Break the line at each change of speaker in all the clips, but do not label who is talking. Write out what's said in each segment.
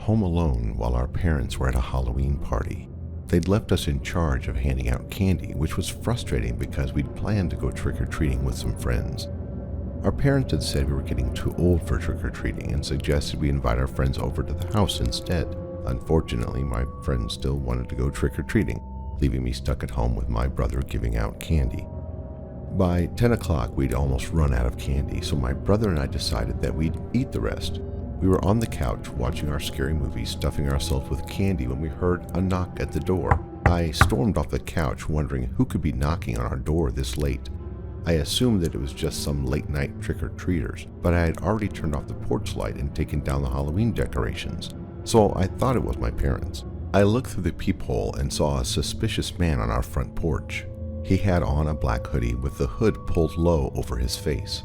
home alone while our parents were at a Halloween party. They'd left us in charge of handing out candy, which was frustrating because we'd planned to go trick-or-treating with some friends. Our parents had said we were getting too old for trick-or-treating and suggested we invite our friends over to the house instead. Unfortunately, my friends still wanted to go trick-or-treating, leaving me stuck at home with my brother giving out candy. By 10 o'clock, we'd almost run out of candy, so my brother and I decided that we'd eat the rest. We were on the couch watching our scary movie, stuffing ourselves with candy when we heard a knock at the door. I stormed off the couch, wondering who could be knocking on our door this late. I assumed that it was just some late-night trick-or-treaters, but I had already turned off the porch light and taken down the Halloween decorations, so I thought it was my parents. I looked through the peephole and saw a suspicious man on our front porch. He had on a black hoodie with the hood pulled low over his face.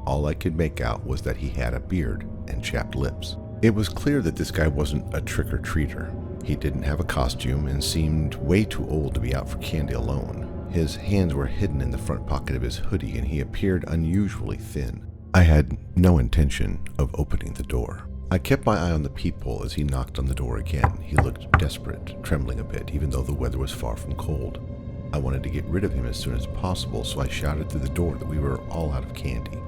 All I could make out was that he had a beard and chapped lips. It was clear that this guy wasn't a trick-or-treater. He didn't have a costume and seemed way too old to be out for candy alone. His hands were hidden in the front pocket of his hoodie and he appeared unusually thin. I had no intention of opening the door. I kept my eye on the peephole as he knocked on the door again. He looked desperate, trembling a bit, even though the weather was far from cold. I wanted to get rid of him as soon as possible, so I shouted through the door that we were all out of candy.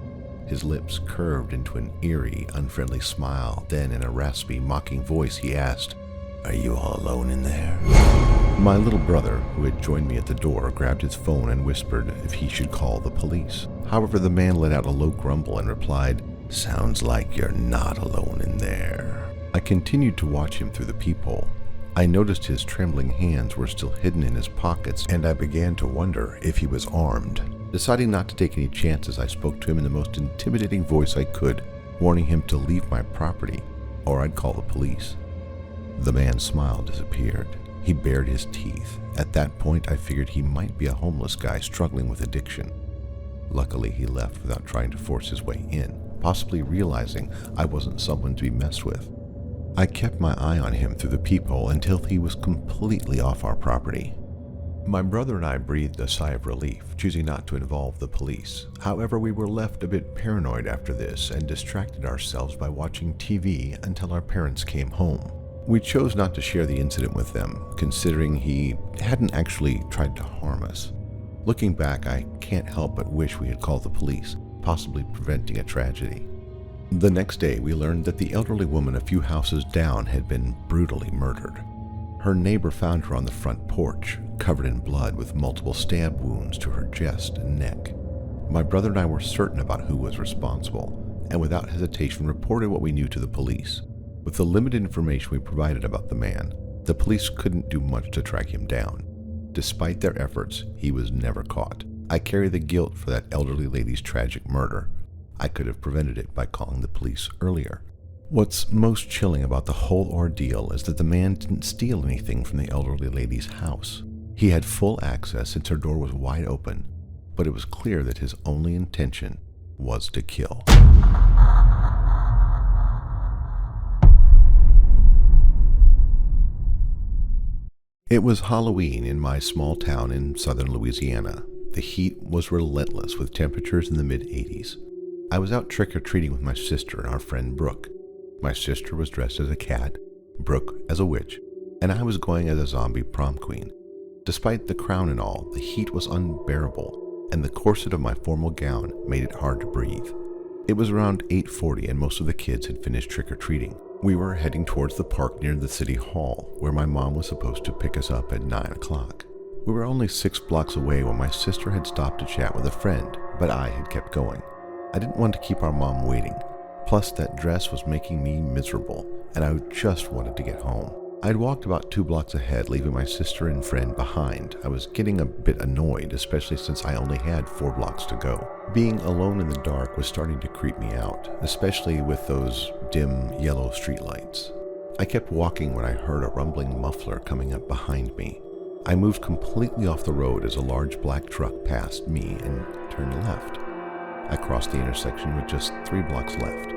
His lips curved into an eerie, unfriendly smile. Then, in a raspy, mocking voice, he asked, "Are you all alone in there?" My little brother, who had joined me at the door, grabbed his phone and whispered if he should call the police. However, the man let out a low grumble and replied, "Sounds like you're not alone in there." I continued to watch him through the peephole. I noticed his trembling hands were still hidden in his pockets, and I began to wonder if he was armed. Deciding not to take any chances, I spoke to him in the most intimidating voice I could, warning him to leave my property, or I'd call the police. The man's smile disappeared. He bared his teeth. At that point, I figured he might be a homeless guy struggling with addiction. Luckily, he left without trying to force his way in, possibly realizing I wasn't someone to be messed with. I kept my eye on him through the peephole until he was completely off our property. My brother and I breathed a sigh of relief, choosing not to involve the police. However, we were left a bit paranoid after this and distracted ourselves by watching TV until our parents came home. We chose not to share the incident with them, considering he hadn't actually tried to harm us. Looking back, I can't help but wish we had called the police, possibly preventing a tragedy. The next day, we learned that the elderly woman a few houses down had been brutally murdered. Her neighbor found her on the front porch, covered in blood with multiple stab wounds to her chest and neck. My brother and I were certain about who was responsible, and without hesitation reported what we knew to the police. With the limited information we provided about the man, the police couldn't do much to track him down. Despite their efforts, he was never caught. I carry the guilt for that elderly lady's tragic murder. I could have prevented it by calling the police earlier. What's most chilling about the whole ordeal is that the man didn't steal anything from the elderly lady's house. He had full access since her door was wide open, but it was clear that his only intention was to kill. It was Halloween in my small town in southern Louisiana. The heat was relentless with temperatures in the mid-80s. I was out trick-or-treating with my sister and our friend Brooke. My sister was dressed as a cat, Brooke as a witch, and I was going as a zombie prom queen. Despite the crown and all, the heat was unbearable, and the corset of my formal gown made it hard to breathe. It was around 8:40 and most of the kids had finished trick-or-treating. We were heading towards the park near the city hall, where my mom was supposed to pick us up at 9 o'clock. We were only 6 blocks away when my sister had stopped to chat with a friend, but I had kept going. I didn't want to keep our mom waiting. Plus, that dress was making me miserable, and I just wanted to get home. I'd walked about 2 blocks ahead, leaving my sister and friend behind. I was getting a bit annoyed, especially since I only had 4 blocks to go. Being alone in the dark was starting to creep me out, especially with those dim yellow streetlights. I kept walking when I heard a rumbling muffler coming up behind me. I moved completely off the road as a large black truck passed me and turned left. I crossed the intersection with just 3 blocks left.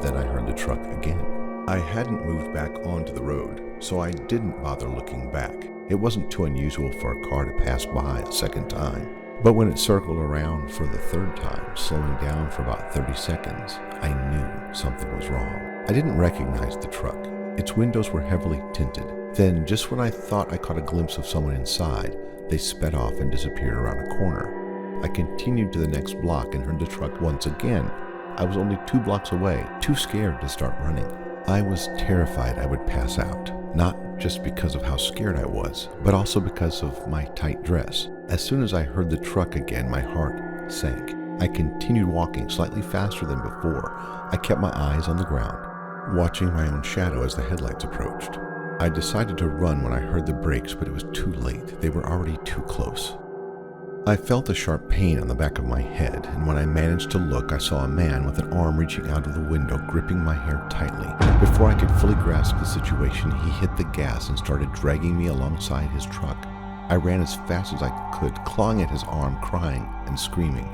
Then I heard the truck again. I hadn't moved back onto the road, so I didn't bother looking back. It wasn't too unusual for a car to pass by a second time. But when it circled around for the 3rd time, slowing down for about 30 seconds, I knew something was wrong. I didn't recognize the truck. Its windows were heavily tinted. Then, just when I thought I caught a glimpse of someone inside, they sped off and disappeared around a corner. I continued to the next block and heard the truck once again. I was only 2 blocks away, too scared to start running. I was terrified I would pass out, not just because of how scared I was, but also because of my tight dress. As soon as I heard the truck again, my heart sank. I continued walking slightly faster than before. I kept my eyes on the ground, watching my own shadow as the headlights approached. I decided to run when I heard the brakes, but it was too late. They were already too close. I felt a sharp pain on the back of my head, and when I managed to look, I saw a man with an arm reaching out of the window, gripping my hair tightly. Before I could fully grasp the situation, he hit the gas and started dragging me alongside his truck. I ran as fast as I could, clawing at his arm, crying and screaming.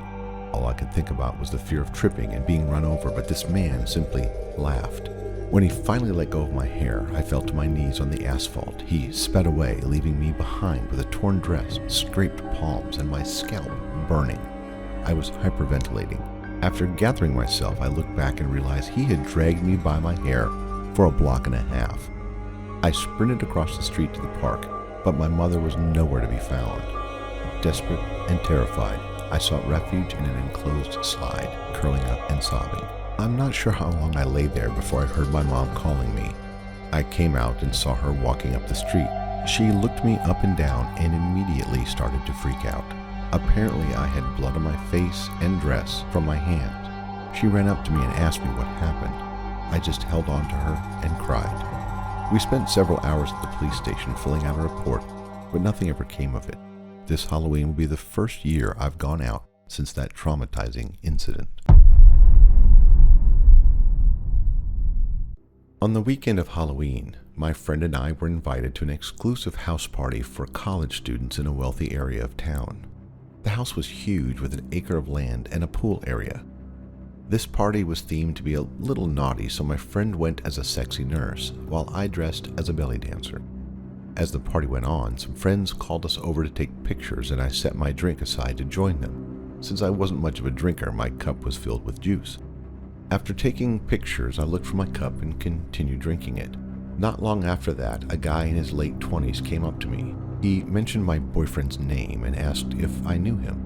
All I could think about was the fear of tripping and being run over, but this man simply laughed. When he finally let go of my hair, I fell to my knees on the asphalt. He sped away, leaving me behind with a torn dress, scraped palms, and my scalp burning. I was hyperventilating. After gathering myself, I looked back and realized he had dragged me by my hair for 1.5 blocks. I sprinted across the street to the park, but my mother was nowhere to be found. Desperate and terrified, I sought refuge in an enclosed slide, curling up and sobbing. I'm not sure how long I lay there before I heard my mom calling me. I came out and saw her walking up the street. She looked me up and down and immediately started to freak out. Apparently, I had blood on my face and dress from my hands. She ran up to me and asked me what happened. I just held on to her and cried. We spent several hours at the police station filling out a report, but nothing ever came of it. This Halloween will be the first year I've gone out since that traumatizing incident. On the weekend of Halloween, my friend and I were invited to an exclusive house party for college students in a wealthy area of town. The house was huge with an acre of land and a pool area. This party was themed to be a little naughty, so my friend went as a sexy nurse, while I dressed as a belly dancer. As the party went on, some friends called us over to take pictures, and I set my drink aside to join them. Since I wasn't much of a drinker, my cup was filled with juice. After taking pictures, I looked for my cup and continued drinking it. Not long after that, a guy in his late 20s came up to me. He mentioned my boyfriend's name and asked if I knew him.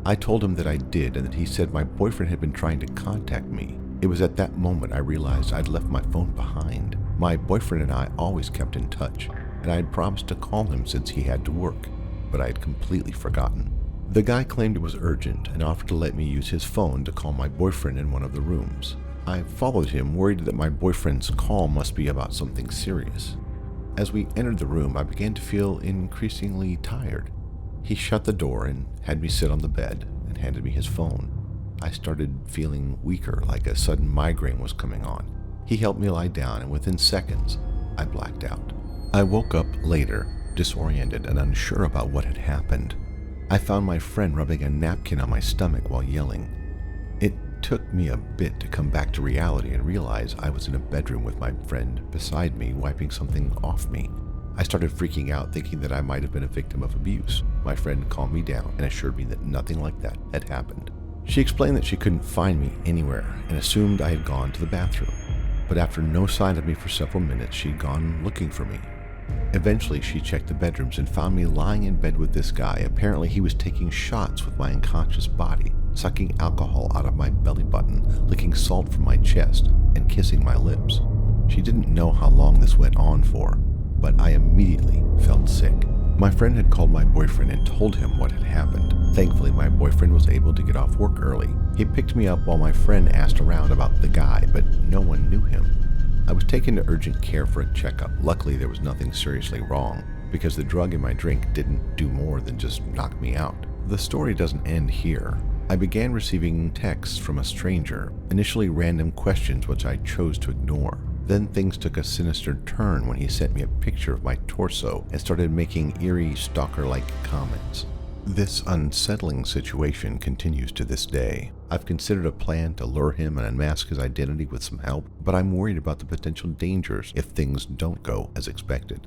I told him that I did, and that he said my boyfriend had been trying to contact me. It was at that moment I realized I'd left my phone behind. My boyfriend and I always kept in touch, and I had promised to call him since he had to work, but I had completely forgotten. The guy claimed it was urgent and offered to let me use his phone to call my boyfriend in one of the rooms. I followed him, worried that my boyfriend's call must be about something serious. As we entered the room, I began to feel increasingly tired. He shut the door and had me sit on the bed and handed me his phone. I started feeling weaker, like a sudden migraine was coming on. He helped me lie down, and within seconds, I blacked out. I woke up later, disoriented and unsure about what had happened. I found my friend rubbing a napkin on my stomach while yelling. It took me a bit to come back to reality and realize I was in a bedroom with my friend beside me, wiping something off me. I started freaking out, thinking that I might have been a victim of abuse. My friend calmed me down and assured me that nothing like that had happened. She explained that she couldn't find me anywhere and assumed I had gone to the bathroom. But after no sign of me for several minutes, she'd gone looking for me. Eventually, she checked the bedrooms and found me lying in bed with this guy. Apparently, he was taking shots with my unconscious body, sucking alcohol out of my belly button, licking salt from my chest, and kissing my lips. She didn't know how long this went on for, but I immediately felt sick. My friend had called my boyfriend and told him what had happened. Thankfully, my boyfriend was able to get off work early. He picked me up while my friend asked around about the guy, but no one knew him. I was taken to urgent care for a checkup. Luckily, there was nothing seriously wrong, because the drug in my drink didn't do more than just knock me out. The story doesn't end here. I began receiving texts from a stranger, initially random questions which I chose to ignore. Then things took a sinister turn when he sent me a picture of my torso and started making eerie stalker-like comments. This unsettling situation continues to this day. I've considered a plan to lure him and unmask his identity with some help, but I'm worried about the potential dangers if things don't go as expected.